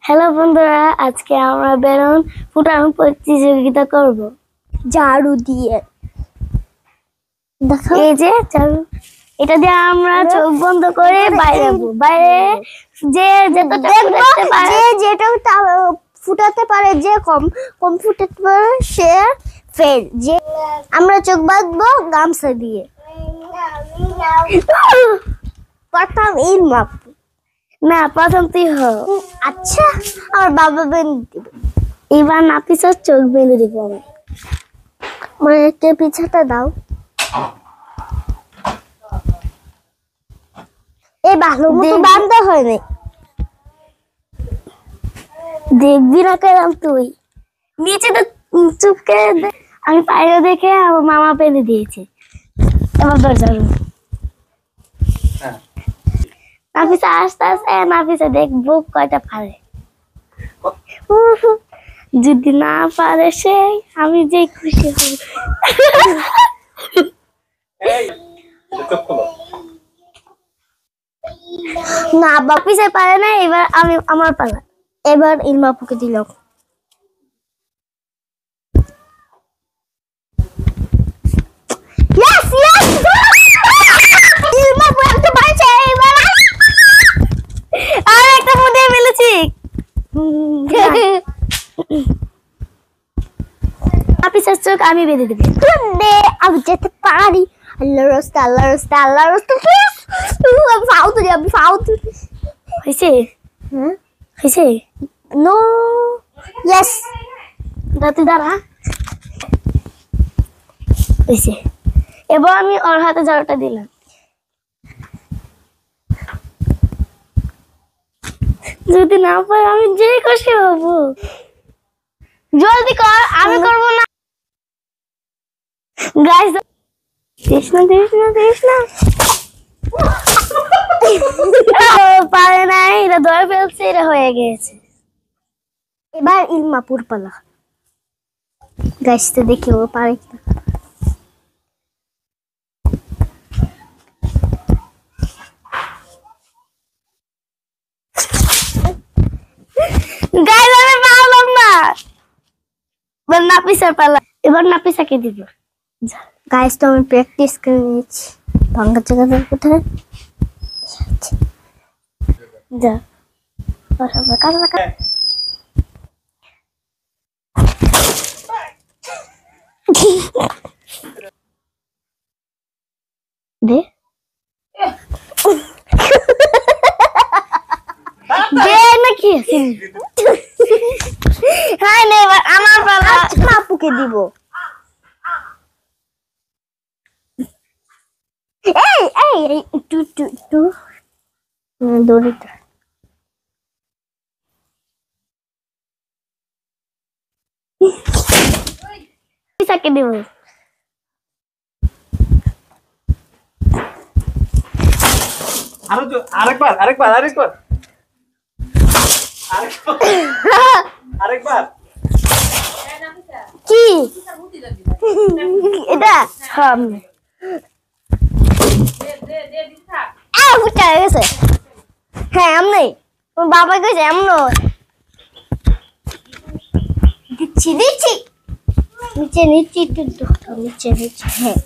Hello বন্ধুরা, আজকে আমরা বেলুন ফুটানো প্রতিযোগিতা করব ঝাড়ু দিয়ে। দেখো এই যে ঝাড়ু, এটা দিয়ে আমরা চোখ বন্ধ করে বাইরে যে যেটা ফুটাতে পারে, যে কম ফুটাতে পারে সে ফেল। যে আমরা চোখ বাঁধবো গামছা দিয়ে। প্রথম ইল মাপ না, প্রথম তুই হ। আচ্ছা, আমার বাবা বেঁধে দিবে। এবার নাফিসার চোখ বেঁধে দিব আমি। মানে কে পিছাটা দাও। এই ভালো মতো বাঁধতে হয় না, দেখবি না কেন তুই নিচে তো চুপকে। আমি পায়রা দেখে আমার মামা বেঁধে দিয়েছে। এবার দরজা নাফিসা আস্তে আস্তে, নাফিসা দেখবো কয়টা পারে। যদি না পারে সে, আমি যে খুশি হব। না বাপিসে পারে না, এবার আমি আমার পালা। এবার ইলমাপুকে দিলাম। চোখ আমি বেঁধে দেবো। আমি যেতে পারি। আল্লাহ রাস্তা, আল্লাহ রাস্তা, আল্লাহ রাস্তা। আমি ফাউতু দিই, আমি ফাউতু। হয়েছে? হ্যাঁ হয়েছে। No, yes. তুই দাঁড়া। হয়েছে। এবার আমি ওর হাতে ঝাড়ুটা দিলাম। যদি না পারে আমি যে খুশি হব। জলদি কর, আমি করবো না। গাইস, কৃষ্ণ পারে নাই, এটা ধরে ফেলছে, এটা হয়ে গেছে। এবার ইলমাপুর পালা। গাইস তো দেখি ও পারে কিনা। গাইস আমি পারলাম না। এবার নাফিসার পালা। এবার নাফিসাকে দিব। গাইস তো আমি প্র্যাকটিস করে নিয়েছি। ভাঙা জায়গাটা কোথায়? যা দে দে নাকি? হ্যাঁ, এবার আমার পালা। আপুকে দিব। একটু দড়িটা দেব। কি এটা? হ্যাঁ এমনি বাবা কইছে এমন দিচ্ছি নিচে একটু নিচে। হ্যাঁ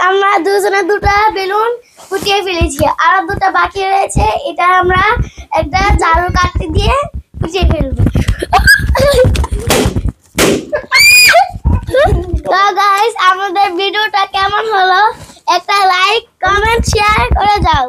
আমরা দুজনে দুটা বেলুন ফুটিয়ে ফেলেছি, আর দুটা বাকি রয়েছে। এটা আমরা একটা ঝাড়ু কাটতে দিয়ে ফুটিয়ে ফেলবো। তো গাইস, আমাদের ভিডিওটা কেমন হলো একটা লাইক, কমেন্ট, শেয়ার করে যাও।